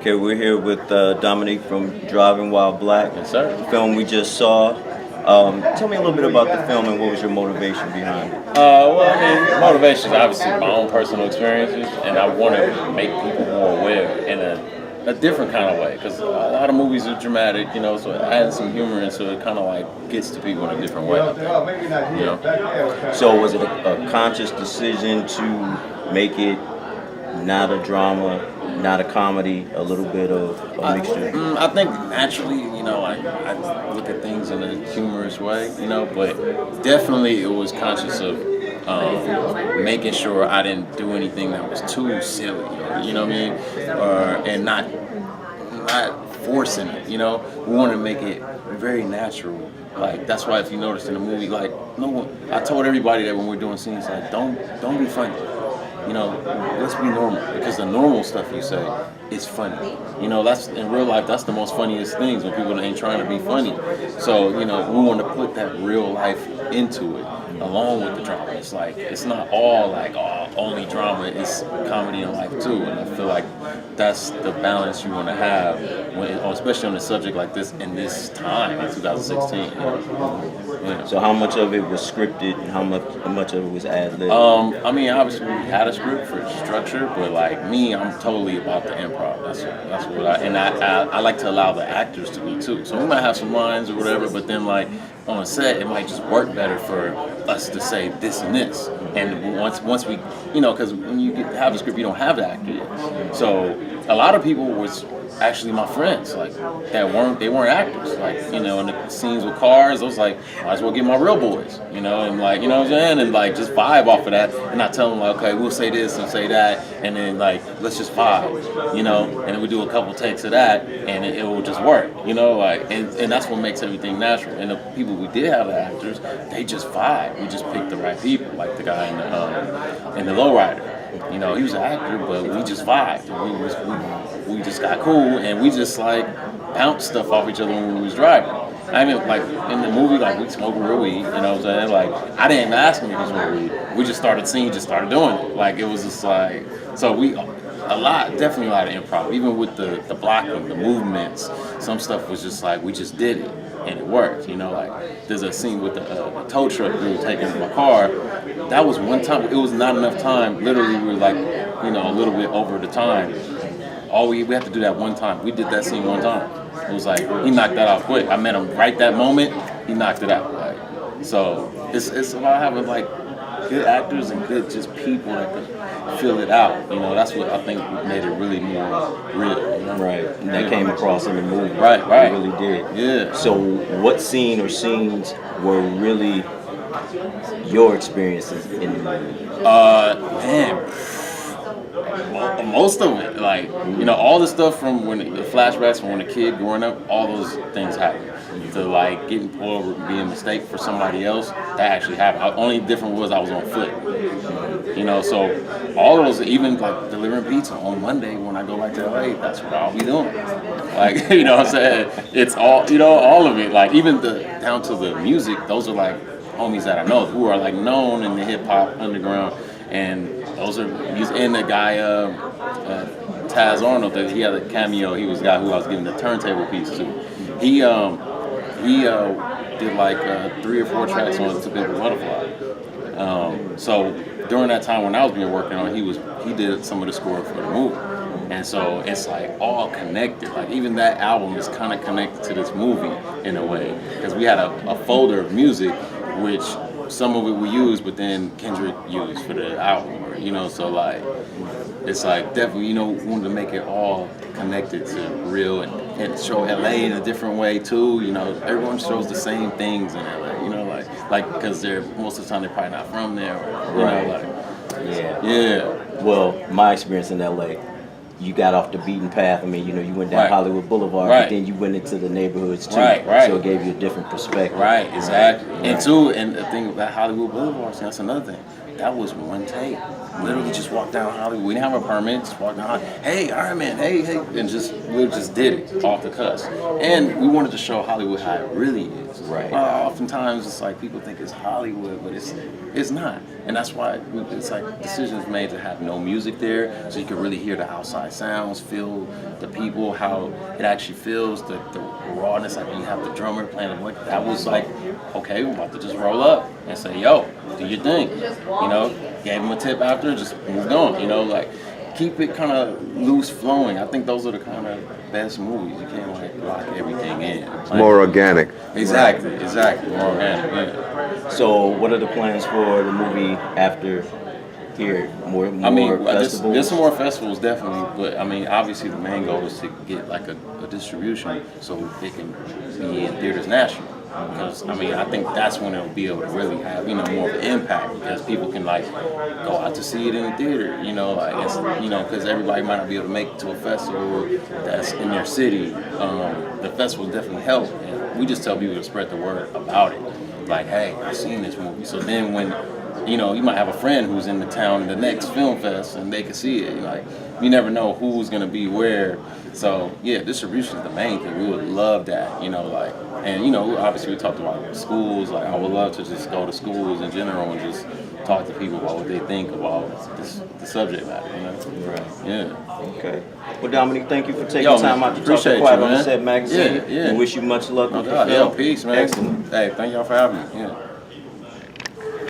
Okay, we're here with Dominique from Driving While Black. Yes, sir. The film we just saw. Tell me a little bit about the film and what was your motivation behind it? Well, I mean, motivation is obviously my own personal experiences, and I want to make people more aware in a different kind of way. Because a lot of movies are dramatic, you know, so adding some humor into it kind of like gets to people in a different way. I think, you know. So was it a conscious decision to make it not a drama, not a comedy, a little bit of a mixture? I think naturally, you know, I look at things in a humorous way, you know, but definitely it was conscious of making sure I didn't do anything that was too silly, you know what I mean, and not forcing it, you know. We want to make it very natural. Like that's why if you notice in the movie, like I told everybody that when we're doing scenes, like don't be funny. You know, let's be normal, because the normal stuff you say is funny. You know, that's in real life, that's the most funniest things, when people ain't trying to be funny. So, you know, we want to put that real life into it along with the drama. It's like, it's not all like only drama, it's comedy and life too. And I feel like that's the balance you want to have, especially on a subject like this in this time in 2016. You know? Yeah. So how much of it was scripted and how much of it was ad-lib? I mean, obviously we had a script for structure, but like me, I'm totally about the improv. That's what I like to allow the actors to be too. So we might have some lines or whatever, but then like on set, it might just work better for us to say this and this. And once we, you know, because when you have a script, you don't have the actor yet. So a lot of people was actually my friends, like they weren't actors, like, you know, in the scenes with cars, I was like, might as well get my real boys, you know, and like, you know what I'm saying, and like just vibe off of that, and I tell them like, okay, we'll say this and say that, and then like let's just vibe, you know, and then we do a couple takes of that, and it will just work, you know, like, and that's what makes everything natural. And the people we did have, the actors, they just vibe. We just picked the right people, like the guy in the Lowrider. You know, he was an actor, but we just vibed. We just got cool, and we just like bounced stuff off each other when we was driving. I mean, like in the movie, like we smoking real weed. You know what I'm saying? Like I didn't ask him if he smoked weed. We just started seeing, just started doing it. Like it was just like, so definitely a lot of improv. Even with the blocking, the movements, some stuff was just like we just did it. And it worked, you know, like there's a scene with the tow truck we were taking in my car. That was one time, it was not enough time. Literally, we were like, you know, a little bit over the time. We had to do that one time. We did that scene one time. It was like, he knocked that out quick. I met him right that moment, he knocked it out. Like, so it's about having like good actors and good just people that can fill it out. You know, that's what I think made it really more real. You know? Right, and that came across in the movie. Right. It really did. Yeah. So what scene or scenes were really your experiences in the movie? Man, most of it, like, you know, all the stuff from when the flashbacks from when a kid growing up, all those things happen. To like getting pulled over, being a mistake for somebody else, that actually happened. Only different was I was on foot. You know, so all of those, even like delivering pizza on Monday when I go back to LA, that's what I'll be doing. Like, you know what I'm saying? It's all, you know, all of it. Like even down to the music, those are like homies that I know who are like known in the hip hop underground, and those are music. And the guy Taz Arnold, that he had a cameo. He was the guy who I was giving the turntable piece to. He did like 3 or 4 tracks on To Big Butterfly. So during that time when I was being working on, he did some of the score for the movie. And so it's like all connected. Like even that album is kind of connected to this movie in a way, because we had a folder of music, which some of it we used, but then Kendrick used for the album. You know, so like it's like definitely, you know, wanted to make it all connected to real and show LA in a different way too. You know, everyone shows the same things in LA. You know, like because they're most of the time they're probably not from there. Or, you Right. know, like Yeah. Well, my experience in LA, you got off the beaten path. I mean, you know, you went down Right. Hollywood Boulevard, Right. but then you went into the neighborhoods too. Right. So it gave you a different perspective. Right, exactly. Right. And too, and the thing about Hollywood Boulevard, see, that's another thing. that was one take. Literally just walked down Hollywood. We didn't have a permit. Just walked down. Hey, Iron Man. Hey, hey, and we just did it off the cuss. And we wanted to show Hollywood how it really is. Right. Oftentimes it's like people think it's Hollywood, but it's not. And that's why it's like decisions made to have no music there, so you can really hear the outside sounds, feel the people, how it actually feels, the rawness. Like when you have the drummer playing the like that was like, okay, we're about to just roll up and say, yo, do your thing. You know, gave him a tip after, just moved on. You know, like keep it kind of loose flowing. I think those are the kind of best movies. You can't like lock everything in. More organic. Exactly, more organic. Yeah. So, what are the plans for the movie after here? More I mean, festivals? there's some more festivals definitely, but I mean, obviously the main goal is to get like a distribution so it can be in theaters national. Because I mean, I think that's when it'll be able to really have more of an impact because people can like go out to see it in the theater. Like it's because everybody might not be able to make it to a festival that's in their city. The festival definitely help. And we just tell people to spread the word about it. Like, hey, I've seen this movie. So then when you might have a friend who's in the town in the next film fest and they can see it. Like, you never know who's gonna be where. So yeah, distribution is the main thing. We would love that, like, and obviously we talked about schools. Like, I would love to just go to schools in general and just talk to people about what they think about the subject matter. Right. Yeah. Okay. Well, Dominique, thank you for taking Yo, time out to talk appreciate to Quiet you, on the man. Set magazine. Yeah. We wish you much luck with the God, film. peace, man. Excellent. Hey, thank y'all for having me. Yeah.